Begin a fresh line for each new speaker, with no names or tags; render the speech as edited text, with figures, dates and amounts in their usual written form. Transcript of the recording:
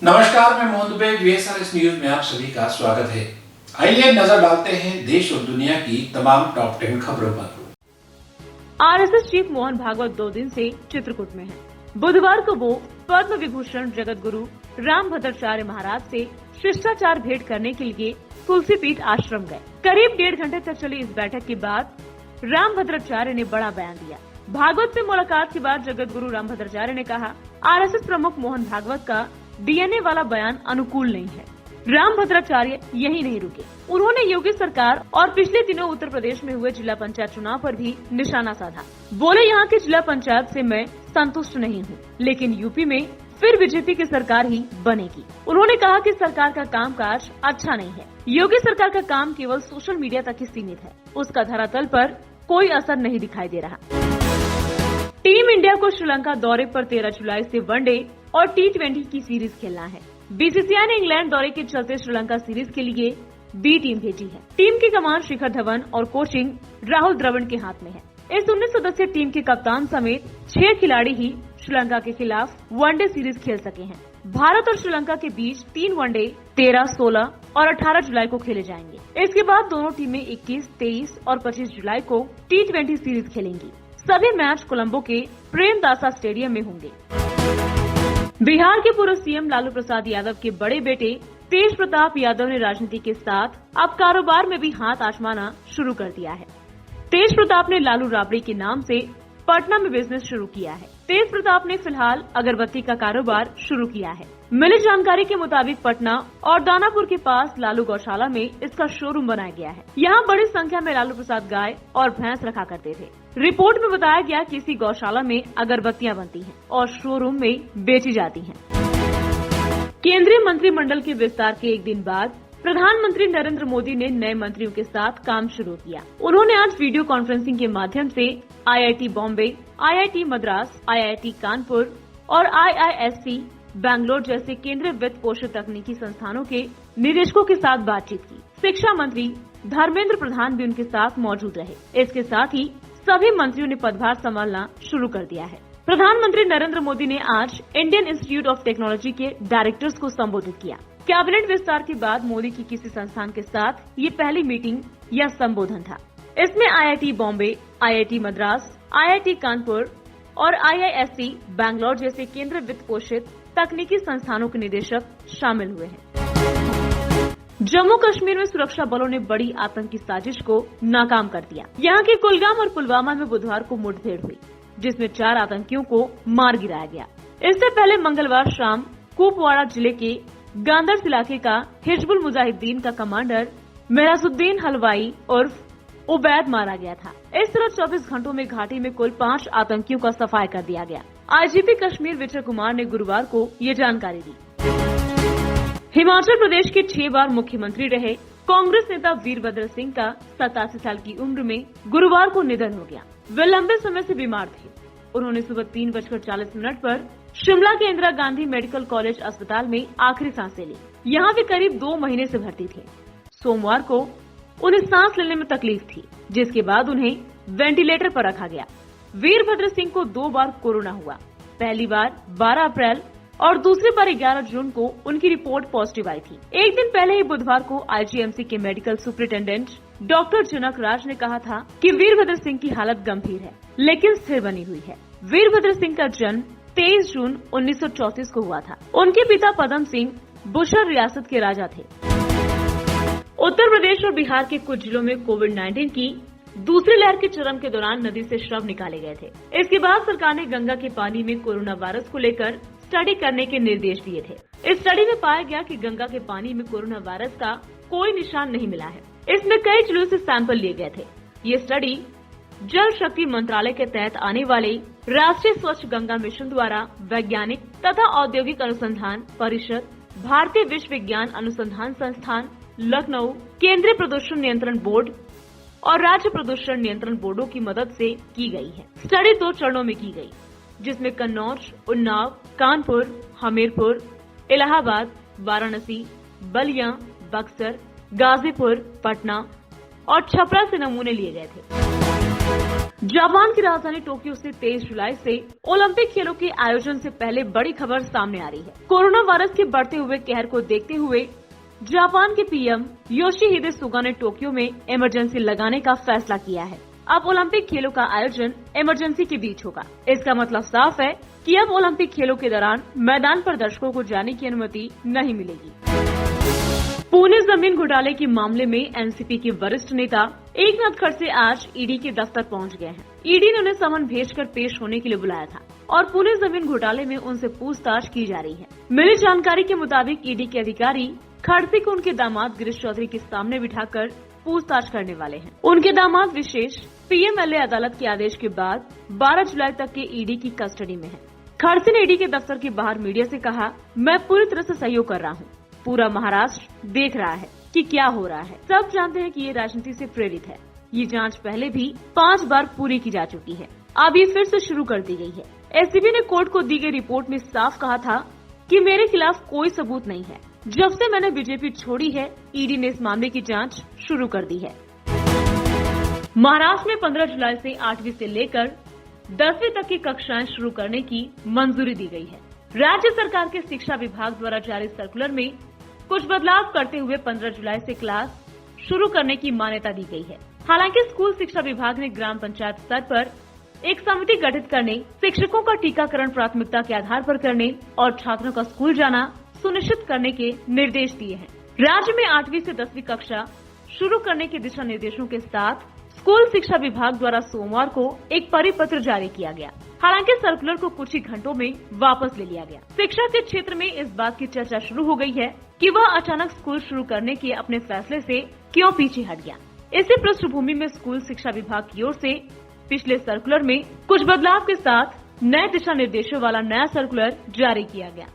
नमस्कार, मैं Mohan Dubey. VSRS news में आप सभी का स्वागत है। आइए नजर डालते हैं देश और दुनिया की तमाम टॉप 10 खबरों पर।
RSS चीफ मोहन भागवत 2 दिन से चित्रकूट में हैं। बुधवार को वो पद्म विभूषण जगत गुरु रामभद्राचार्य महाराज से शिष्टाचार भेंट करने के लिए तुलसी पीठ आश्रम गए। करीब 1.5 घंटे तक चली इस बैठक के बाद रामभद्राचार्य ने बड़ा बयान दिया। भागवत से मुलाकात के बाद जगत गुरु रामभद्राचार्य ने कहा, RSS प्रमुख मोहन भागवत का DNA वाला बयान अनुकूल नहीं है। रामभद्राचार्य यही नहीं रुके, उन्होंने योगी सरकार और पिछले दिनों उत्तर प्रदेश में हुए जिला पंचायत चुनाव पर भी निशाना साधा। बोले, यहाँ के जिला पंचायत से मैं संतुष्ट नहीं हूँ, लेकिन यूपी में फिर बीजेपी की सरकार ही बनेगी। उन्होंने कहा कि सरकार का कामकाज अच्छा नहीं है। योगी सरकार का काम केवल सोशल मीडिया तक ही सीमित है, उसका धरातल पर कोई असर नहीं दिखाई दे रहा। टीम इंडिया को श्रीलंका दौरे पर 13 जुलाई से वनडे और T20 की सीरीज खेलना है। BCCI ने इंग्लैंड दौरे के चलते श्रीलंका सीरीज के लिए B टीम भेजी है। टीम की कमान शिखर धवन और कोचिंग राहुल द्रविड़ के हाथ में है। इस 19 सदस्यीय टीम के कप्तान समेत 6 खिलाड़ी ही श्रीलंका के खिलाफ वनडे सीरीज खेल सके हैं। भारत और श्रीलंका के बीच 3 वनडे 13, 16 और 18 जुलाई को खेले जाएंगे। इसके बाद दोनों टीमें 21, 23 और 25 जुलाई को T20 सीरीज खेलेंगी। सभी मैच कोलंबो के प्रेमदासा स्टेडियम में होंगे। बिहार के पूर्व सीएम लालू प्रसाद यादव के बड़े बेटे तेज प्रताप यादव ने राजनीति के साथ अब कारोबार में भी हाथ आजमाना शुरू कर दिया है। तेज प्रताप ने लालू राबड़ी के नाम से पटना में बिजनेस शुरू किया है। तेज प्रताप ने फिलहाल अगरबत्ती का कारोबार शुरू किया है। मिली जानकारी के मुताबिक पटना और दानापुर के पास लालू गौशाला में इसका शोरूम बनाया गया है। यहाँ बड़ी संख्या में लालू प्रसाद गाय और भैंस रखा करते थे। रिपोर्ट में बताया गया कि इसी गौशाला में अगरबत्तियां बनती हैं और शोरूम में बेची जाती हैं। केंद्रीय मंत्रिमंडल के विस्तार के एक दिन बाद प्रधानमंत्री नरेंद्र मोदी ने नए मंत्रियों के साथ काम शुरू किया। उन्होंने आज वीडियो कॉन्फ्रेंसिंग के माध्यम से IIT Bombay, IIT Madras, IIT Kanpur और IISc बैंगलोर जैसे केंद्रीय वित्त पोषित तकनीकी संस्थानों के निदेशकों के साथ बातचीत की। शिक्षा मंत्री धर्मेंद्र प्रधान भी उनके साथ मौजूद रहे। इसके साथ ही सभी मंत्रियों ने पदभार संभालना शुरू कर दिया है। प्रधानमंत्री नरेंद्र मोदी ने आज इंडियन इंस्टीट्यूट ऑफ टेक्नोलॉजी के डायरेक्टर्स को संबोधित किया। कैबिनेट विस्तार के बाद मोदी की किसी संस्थान के साथ ये पहली मीटिंग या संबोधन था। इसमें IIT Bombay, IIT Madras, IIT Kanpur और IISc बैंगलोर जैसे केंद्रीय वित्त पोषित तकनीकी संस्थानों के निदेशक शामिल हुए हैं। जम्मू कश्मीर में सुरक्षा बलों ने बड़ी आतंकी साजिश को नाकाम कर दिया। यहाँ के कुलगाम और पुलवामा में बुधवार को मुठभेड़ हुई, जिसमें 4 आतंकियों को मार गिराया गया। इससे पहले मंगलवार शाम कुपवाड़ा जिले के गांदरस इलाके का हिजबुल मुजाहिदीन का कमांडर मेहराजुद्दीन हलवाई उर्फ उबैद मारा गया था। इस तरह 24 घंटों में घाटी में कुल 5 आतंकियों का सफाया कर दिया गया। IGP कश्मीर विजय कुमार ने गुरुवार को ये जानकारी दी। हिमाचल प्रदेश के 6 बार मुख्यमंत्री रहे कांग्रेस नेता वीरभद्र सिंह का 87 साल की उम्र में गुरुवार को निधन हो गया। वे लंबे समय से बीमार थे। उन्होंने सुबह 3:40 पर शिमला के इंदिरा गांधी मेडिकल कॉलेज अस्पताल में आखिरी सांसें ली। यहाँ वे करीब 2 महीने से भर्ती थे। सोमवार को उन्हें सांस लेने में तकलीफ थी, जिसके बाद उन्हें वेंटिलेटर पर रखा गया। वीरभद्र सिंह को 2 बार कोरोना हुआ। पहली बार 12 अप्रैल और दूसरी बार 11 जून को उनकी रिपोर्ट पॉजिटिव आई थी। एक दिन पहले ही बुधवार को IGMC के मेडिकल सुपरिटेंडेंट डॉक्टर जनक राज ने कहा था कि वीरभद्र सिंह की हालत गंभीर है, लेकिन स्थिर बनी हुई है। वीरभद्र सिंह का जन्म 23 जून 1934 को हुआ था। उनके पिता पदम सिंह बुशर रियासत के राजा थे। उत्तर प्रदेश और बिहार के कुछ जिलों में कोविड-19 की दूसरी लहर के चरम के दौरान नदी से शव निकाले गए थे। इसके बाद सरकार ने गंगा के पानी में कोरोना वायरस को लेकर स्टडी करने के निर्देश दिए थे। इस स्टडी में पाया गया कि गंगा के पानी में कोरोना वायरस का कोई निशान नहीं मिला है। इसमें कई जिलों से सैंपल लिए गए थे। ये स्टडी जल शक्ति मंत्रालय के तहत आने वाले राष्ट्रीय स्वच्छ गंगा मिशन द्वारा वैज्ञानिक तथा औद्योगिक अनुसंधान परिषद, भारतीय विश्व विज्ञान अनुसंधान संस्थान लखनऊ, केंद्रीय प्रदूषण नियंत्रण बोर्ड और राज्य प्रदूषण नियंत्रण बोर्डों की मदद से की गई है। स्टडी 2 चरणों में की गई, जिसमें कन्नौज, उन्नाव, कानपुर, हमीरपुर, इलाहाबाद, वाराणसी, बलिया, बक्सर, गाजीपुर, पटना और छपरा से नमूने लिए गए थे। जापान की राजधानी टोक्यो से 23 जुलाई से ओलंपिक खेलों के आयोजन से पहले बड़ी खबर सामने आ रही है। कोरोना वायरस के बढ़ते हुए कहर को देखते हुए जापान के पीएम योशिहिदे सुगा ने टोक्यो में इमरजेंसी लगाने का फैसला किया है। अब ओलंपिक खेलों का आयोजन इमरजेंसी के बीच होगा। इसका मतलब साफ है कि अब ओलंपिक खेलों के दौरान मैदान पर दर्शकों को जाने की अनुमति नहीं मिलेगी। पुणे जमीन घोटाले के मामले में एनसीपी के वरिष्ठ नेता एकनाथ खड़से आज ईडी के दफ्तर पहुंच गए हैं। ईडी ने उन्हें समन भेजकर पेश होने के लिए बुलाया था और पुणे जमीन घोटाले में उनसे पूछताछ की जा रही है। मिली जानकारी के मुताबिक ईडी के अधिकारी खड़से को उनके दामाद गिरीश चौधरी के सामने बिठाकर पूछताछ करने वाले हैं। उनके दामाद विशेष पीएमएलए अदालत के आदेश के बाद 12 जुलाई तक के ईडी की कस्टडी में है। खड़से ने ईडी के दफ्तर के बाहर मीडिया से कहा, मैं पूरी तरह से सहयोग कर रहा हूँ। पूरा महाराष्ट्र देख रहा है कि क्या हो रहा है। सब जानते हैं कि ये राजनीति से प्रेरित है। ये जांच पहले भी 5 बार पूरी की जा चुकी है। अब ये फिर से शुरू कर दी गई है। एसीबी ने कोर्ट को दी गई रिपोर्ट में साफ कहा था कि मेरे खिलाफ कोई सबूत नहीं है। जब से मैंने बीजेपी छोड़ी है, ईडी ने इस मामले की जांच शुरू कर दी है। महाराष्ट्र में 15 जुलाई से 8वीं से लेकर 10वीं तक की कक्षाएं शुरू करने की मंजूरी दी गई है। राज्य सरकार के शिक्षा विभाग द्वारा जारी सर्कुलर में कुछ बदलाव करते हुए 15 जुलाई से क्लास शुरू करने की मान्यता दी गई है। हालांकि स्कूल शिक्षा विभाग ने ग्राम पंचायत स्तर पर एक समिति गठित करने, शिक्षकों का टीकाकरण प्राथमिकता के आधार पर करने और छात्रों का स्कूल जाना सुनिश्चित करने के निर्देश दिए हैं। राज्य में 8वीं से 10वीं कक्षा शुरू करने के दिशा निर्देशों के साथ स्कूल शिक्षा विभाग द्वारा सोमवार को एक परिपत्र जारी किया गया। हालांकि सर्कुलर को कुछ ही घंटों में वापस ले लिया गया। शिक्षा के क्षेत्र में इस बात की चर्चा शुरू हो गई है कि वह अचानक स्कूल शुरू करने के अपने फैसले से क्यों पीछे हट गया। इसी पृष्ठभूमि में स्कूल शिक्षा विभाग की ओर से पिछले सर्कुलर में कुछ बदलाव के साथ नए दिशा निर्देशों वाला नया सर्कुलर जारी किया गया।